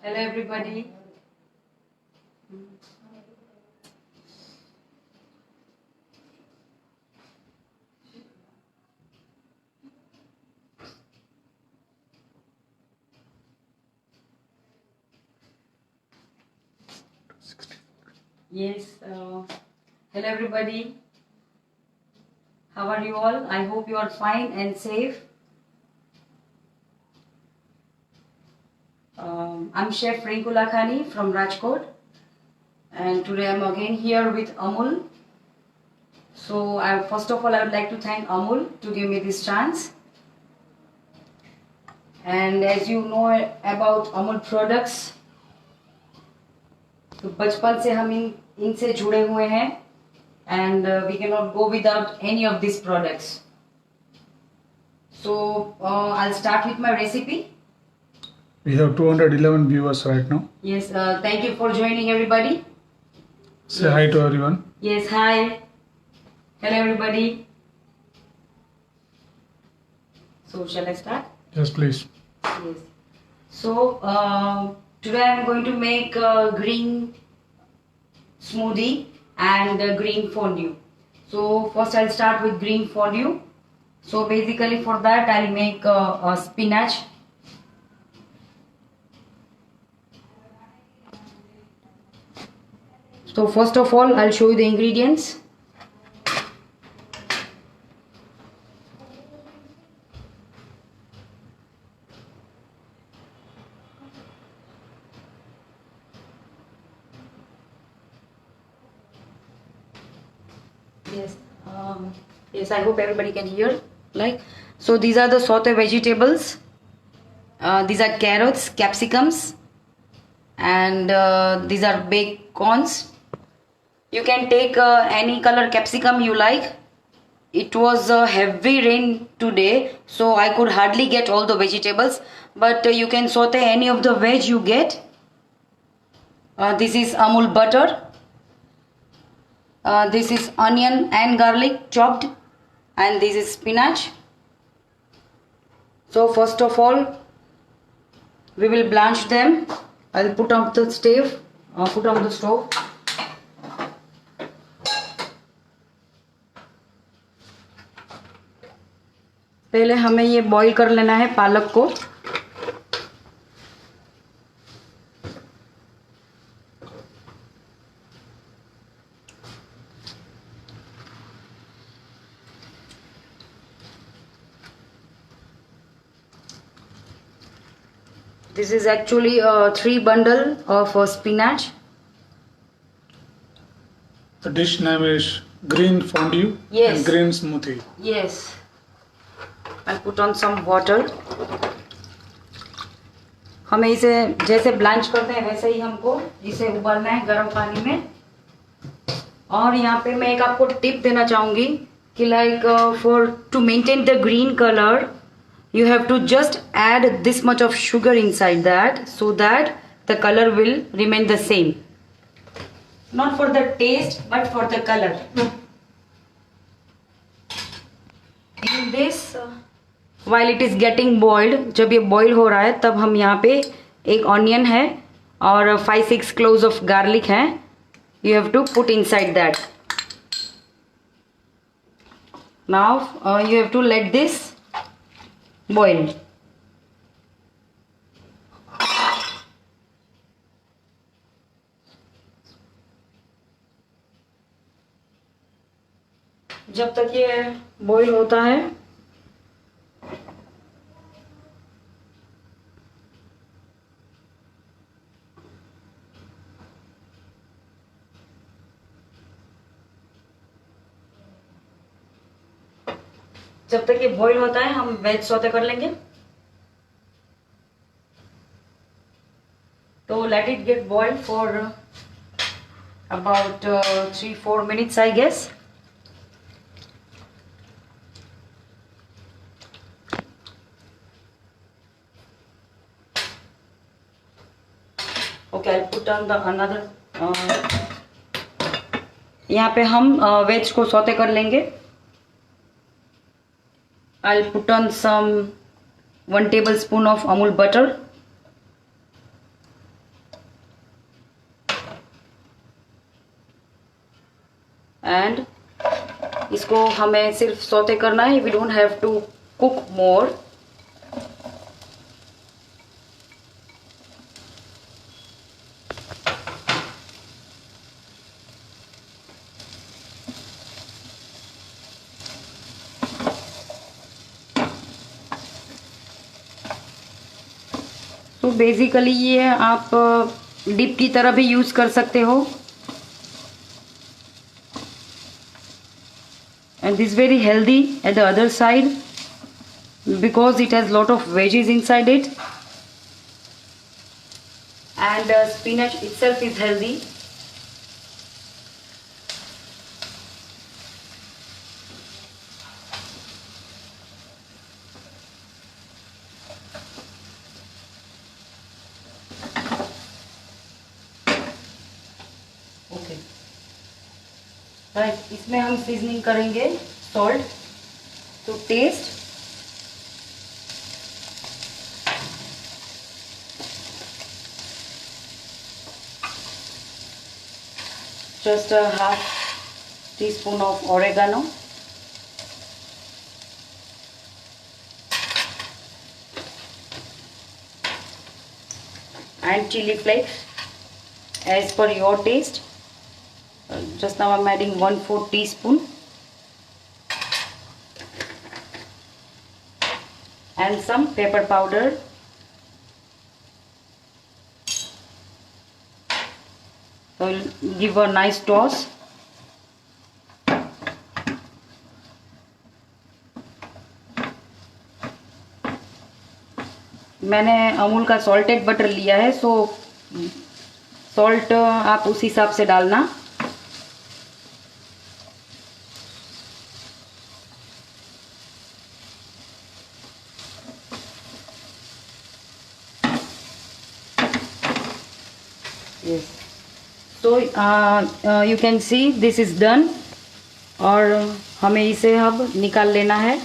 Hello everybody. Yes. Hello everybody. How are you all? I hope you are fine and safe. I'm Chef Rinku Lakhani from Rajkot, and today I'm again here with Amul. So first of all, I would like to thank Amul to give me this chance. And as you know about Amul products, तो बचपन से हम इनसे जुड़े हुए हैं, and we cannot go without any of these products. So I'll start with my recipe. We have 211 viewers right now. Yes, thank you for joining everybody. Say Yes. hi to everyone. Yes, hi. Hello everybody. So shall I start? Yes, please. Yes. So today I'm going to make a green smoothie and a green fondue. So first I'll start with green fondue. So basically for that I'll make a spinach. So first of all I'll show you the ingredients. Yes, yes, I hope everybody can hear. So these are the sauté vegetables. These are carrots, capsicums, and these are baked corns. You can take any color capsicum you like. It was a heavy rain today, so I could hardly get all the vegetables. But you can saute any of the veg you get. This is Amul butter. This is onion and garlic chopped, and this is spinach. So first of all, we will blanch them. I'll put on the stove. पहले हमें ये boil कर लेना है पालक को. This is actually 3 bundle of spinach. The dish name is green fondue Yes. and green smoothie. Yes. I'll put on some water. हमें इसे जैसे ब्लांच करते हैं वैसे ही हमको इसे उबालना है गर्म पानी में. और यहाँ पे मैं एक आपको टिप देना चाहूँगी कि like for to maintain the green colour you have to just add this much of sugar inside that so that the color will remain the same, not for the taste but for the color. In this while it is getting boiled, जब ये boil हो रहा है तब हम यहाँ पे एक onion है और 5-6 cloves of garlic है. You have to put inside that. Now you have to let this boil. जब तक ये बॉईल होता है हम वेज सौते कर लेंगे. तो let it get boiled for about 3-4 minutes I guess. Okay, I'll put on the another. यहाँ पे हम वेज को सौते कर लेंगे. I'll put on some 1 tablespoon of Amul butter. And इसको हमें सिर्फ सौते करना है, we don't have to cook more. तो बेसिकली ये आप डिप की तरह भी यूज कर सकते हो. And this is very healthy at the other side because it has lot of veggies inside it, and spinach itself is healthy. Okay. Right, इसमें हम सीजनिंग करेंगे salt to taste. Just a half teaspoon of oregano, and chili flakes as per your taste. Just now I'm adding 1/4 teaspoon, and some pepper powder. So I'll give a nice toss. मैंने अमूल का salted butter लिया है, सो salt आप उस हिसाब से डालना. Yes. So you can see this is done. और हमें इसे अब निकाल लेना है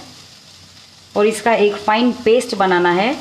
और इसका एक फाइन पेस्ट बनाना है.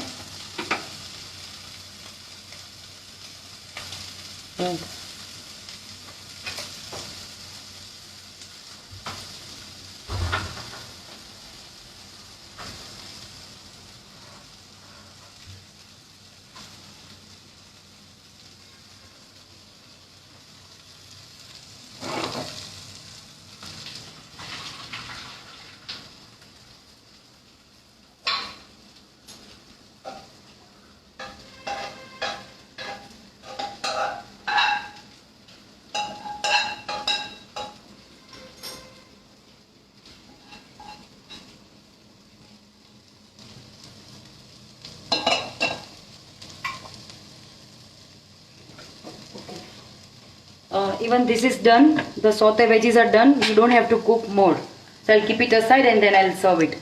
Even this is done, the saute veggies are done, you don't have to cook more. So I'll keep it aside and then I'll serve it.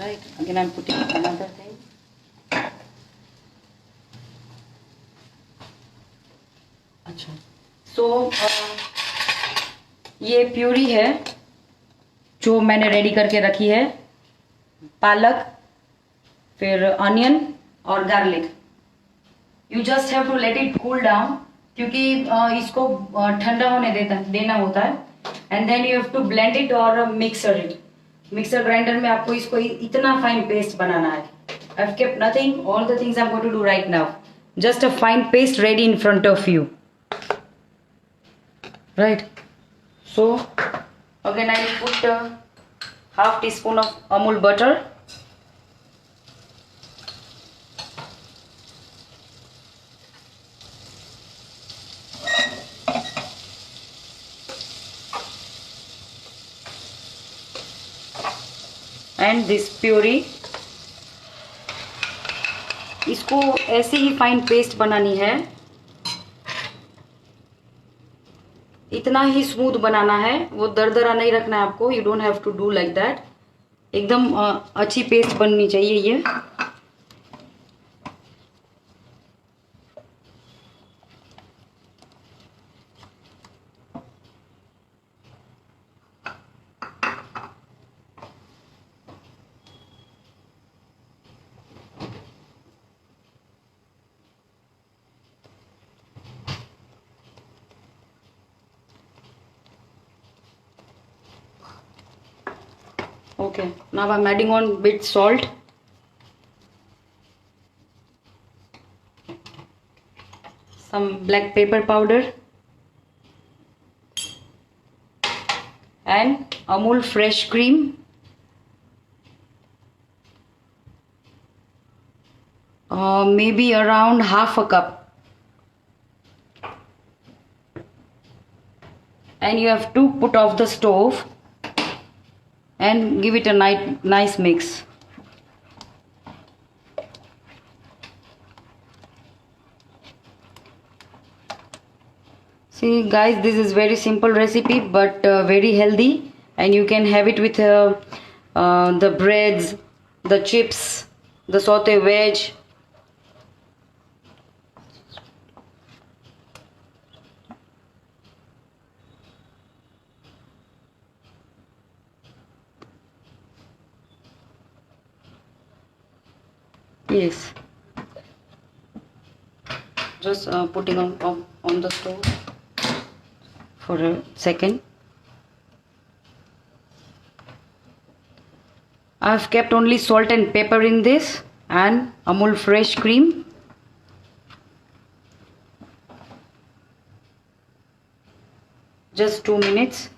Right, again I'm putting another thing. अच्छा, so ये puree है जो मैंने ready करके रखी है. पालक, फिर अनियन और garlic. You just have to let it cool down क्योंकि इसको ठंडा होने देना होता है. And then you have to blend it और मिक्सर ग्राइंडर में आपको इसको इतना फाइन पेस्ट बनाना है. I have kept nothing, all the things I am going to do right now. Just a fine paste ready in front of you. Right, so again I put half teaspoon of Amul butter. And this puree. इसको ऐसे ही fine paste बनानी है, इतना ही smooth बनाना है, वो दरदरा नहीं रखना है आपको. You don't have to do like that. एकदम अच्छी पेस्ट बननी चाहिए ये. Okay, now I'm adding on bit salt. Some black pepper powder. And Amul fresh cream. Maybe around half a cup. And you have to put off the stove and give it a nice mix. See guys, this is very simple recipe but very healthy, and you can have it with the breads, the chips, the saute veg. Yes, just putting on the stove for a second. I've kept only salt and pepper in this and Amul fresh cream. Just 2 minutes.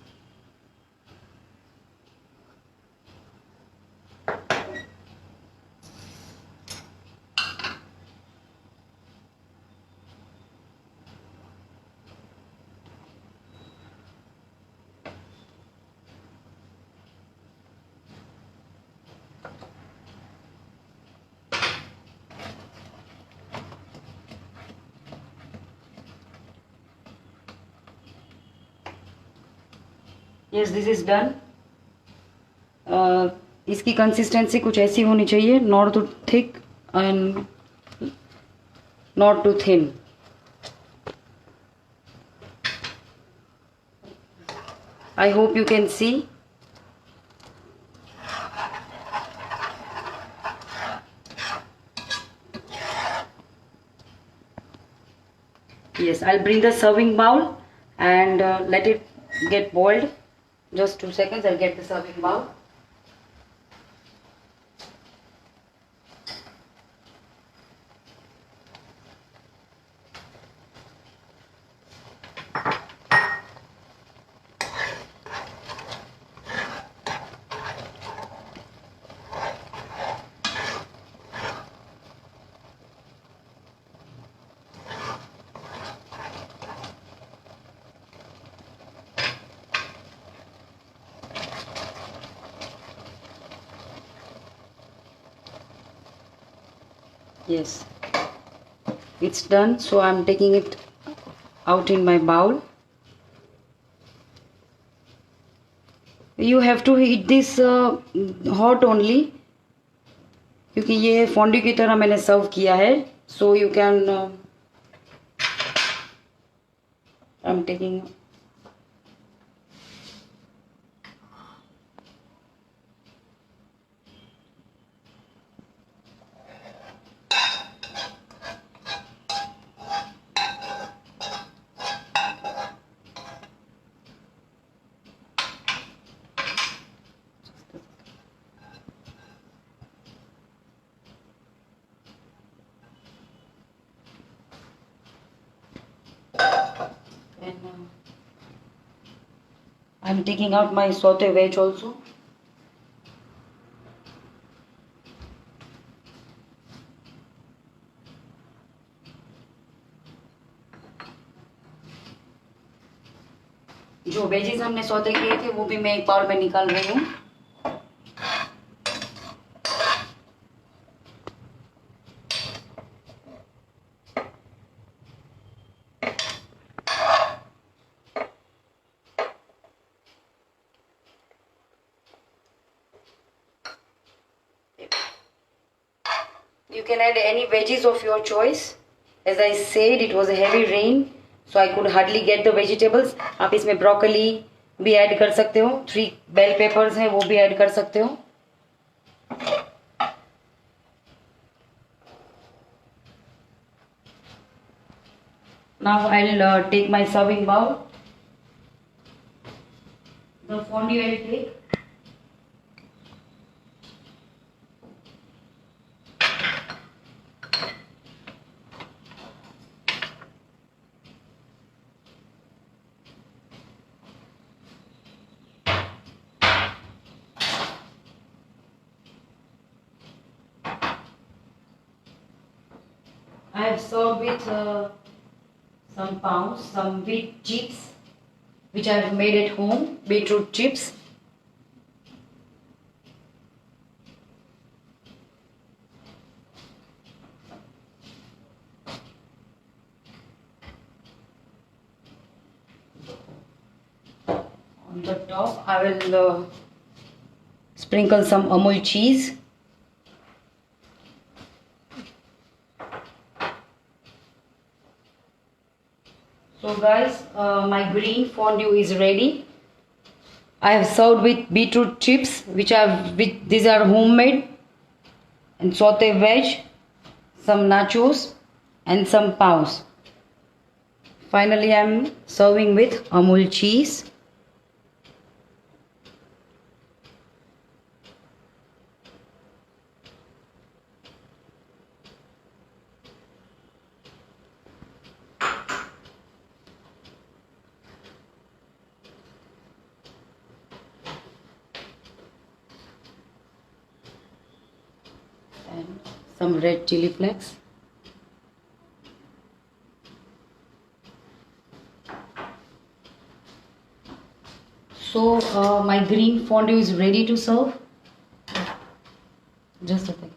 Yes, this is done. इसकी consistency कुछ ऐसी होनी चाहिए, not too thick and not too thin. I hope you can see. Yes, I'll bring the serving bowl and let it get boiled. Just 2 seconds, I'll get the serving bowl. Yes, it's done, so I'm taking it out in my bowl. You have to eat this hot only, क्योंकि ये fondue की तरह मैंने सर्व किया है. So you can I'm taking. And I'm taking out my saute veg also. जो wages हमने saute किए थे वो भी मैं एक बाउल में निकाल रही हूँ. You can add any veggies of your choice. As I said, it was a heavy rain, so I could hardly get the vegetables. आप इसमें ब्रोकली भी ऐड कर सकते हो. 3 बेल पेपर्स हैं, वो भी ऐड कर सकते हो. Now I'll take my serving bowl. The fondue I'll take. I have served with some pounds, some wheat chips, which I have made at home, beetroot chips. On the top, I will sprinkle some Amul cheese. So guys, my green fondue is ready. I have served with beetroot chips, these are homemade, and saute veg, some nachos, and some paos. Finally, I am serving with Amul cheese. And some red chili flakes. So my green fondue is ready to serve. Just a second.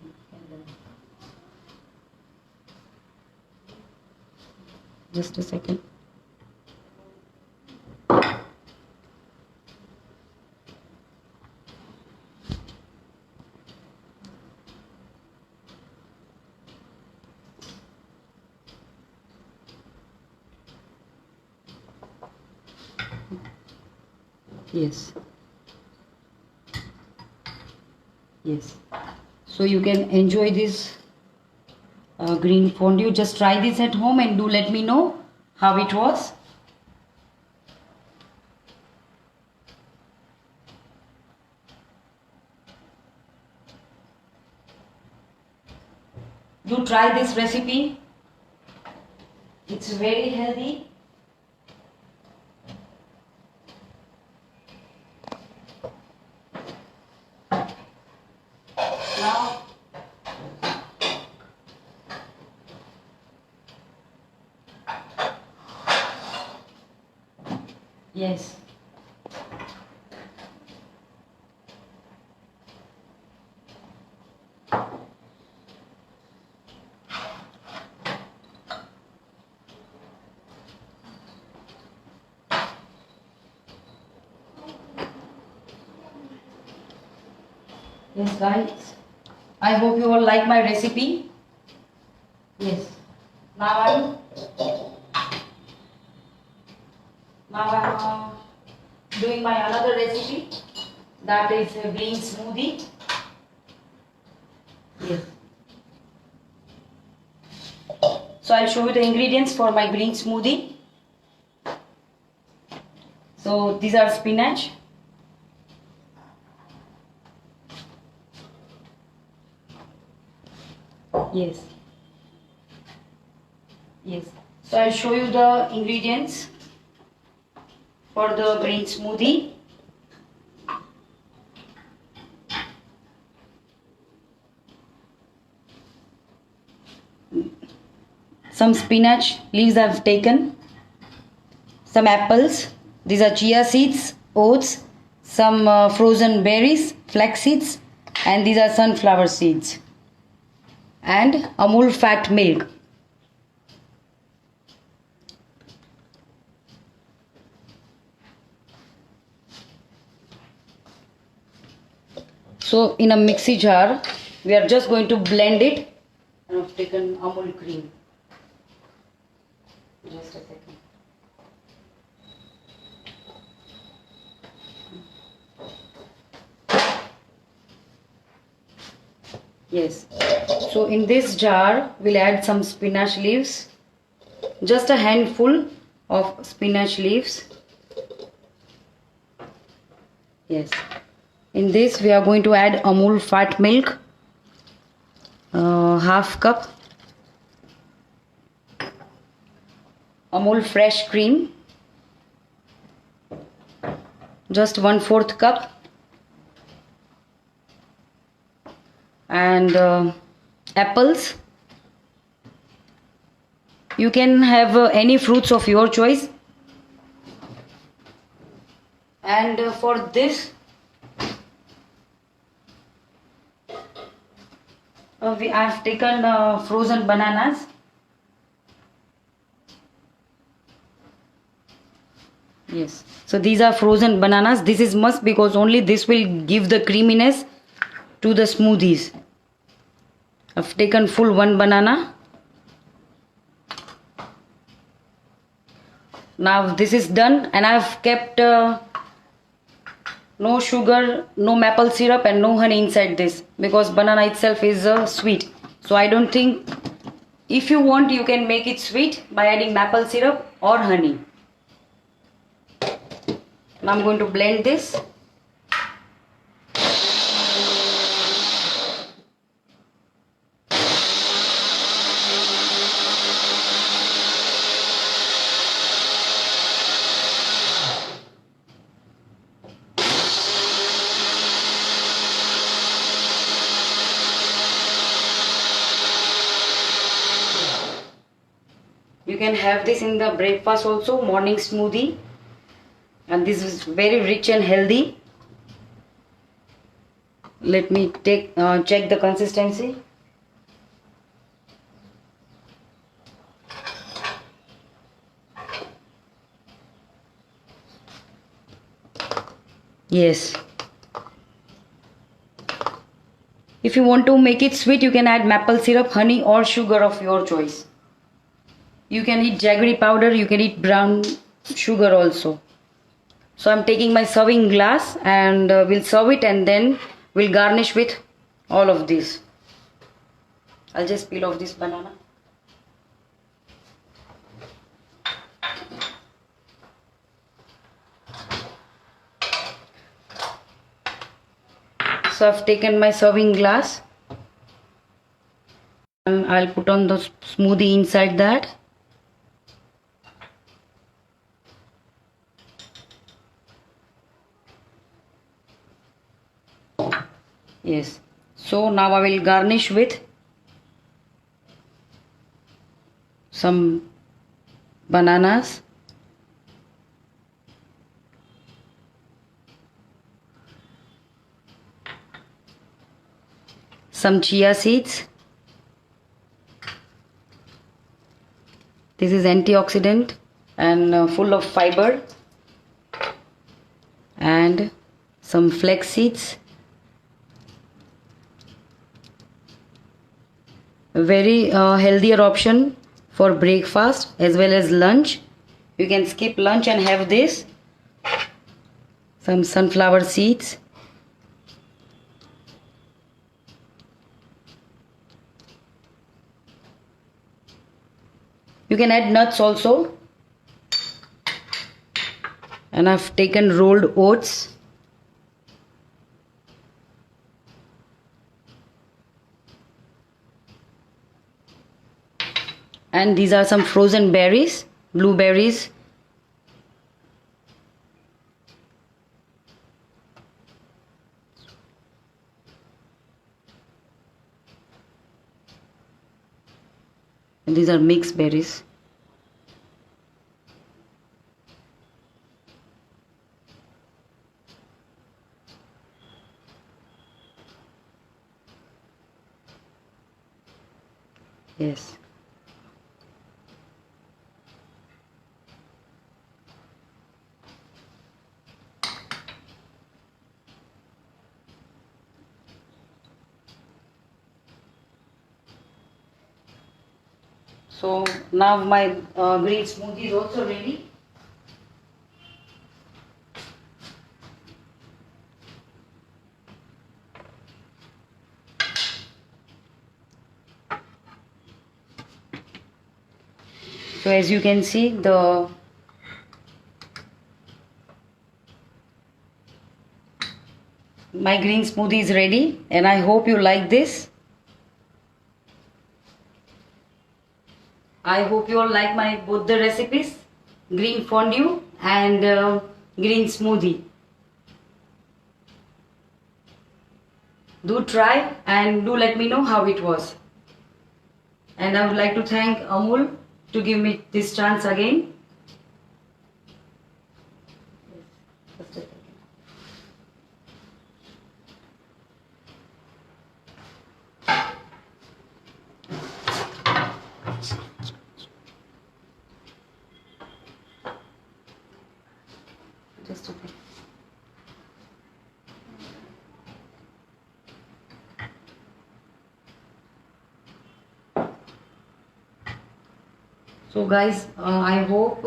Just a second. Yes. Yes. So you can enjoy this green fondue. Just try this at home and do let me know how it was. Do try this recipe. It's very healthy. Now, yes. Yes, guys. I hope you all like my recipe. Yes. Now I'm doing my another recipe, that is a green smoothie. Yes. So I'll show you the ingredients for my green smoothie. So these are spinach, yes, yes. So I'll show you the ingredients for the green smoothie. Some spinach leaves I've taken, some apples, these are chia seeds, oats, some frozen berries, flax seeds, and these are sunflower seeds, and Amul fat milk. So in a mixie jar, we are just going to blend it, and I've taken Amul cream. Just a second. Yes. So in this jar, we'll add some spinach leaves. Just a handful of spinach leaves. Yes. In this, we are going to add Amul fat milk, half cup. Amul fresh cream, just 1/4 cup, and apples, You can have any fruits of your choice. And for this, I've taken frozen bananas. Yes, so these are frozen bananas. This is must because only this will give the creaminess to the smoothies. I've taken full one banana. Now this is done, and I've kept no sugar, no maple syrup, and no honey inside this because banana itself is sweet. So I don't think, if you want, you can make it sweet by adding maple syrup or honey. Now I'm going to blend this. You can have this in the breakfast also, morning smoothie. And this is very rich and healthy. Let me check the consistency. Yes. If you want to make it sweet, you can add maple syrup, honey, or sugar of your choice. You can eat jaggery powder, you can eat brown sugar also. So I'm taking my serving glass and we'll serve it, and then we'll garnish with all of this. I'll just peel off this banana. So I've taken my serving glass and I'll put on the smoothie inside that. Yes, so now I will garnish with some bananas, some chia seeds. This is antioxidant and full of fiber, and some flax seeds. A very healthier option for breakfast as well as lunch. You can skip lunch and have this. Some sunflower seeds. You can add nuts also. And I've taken rolled oats. And these are some frozen berries, blueberries. And these are mixed berries. Yes. So now my green smoothie is also ready. So as you can see, my green smoothie is ready, and I hope you like this. I hope you all like my both the recipes, green fondue and green smoothie. Do try and do let me know how it was. And I would like to thank Amul to give me this chance again. Just a second. Just a second. So guys, I hope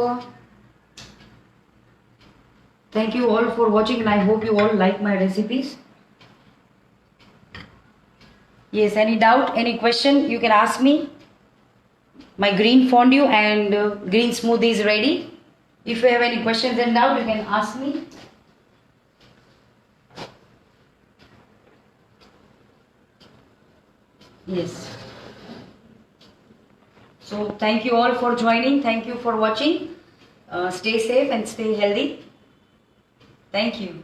thank you all for watching, and I hope you all like my recipes. Yes, any doubt, any question, you can ask me. My green fondue and green smoothie is ready. If you have any questions and doubt, you can ask me. Yes. So thank you all for joining. Thank you for watching. Stay safe and stay healthy. Thank you.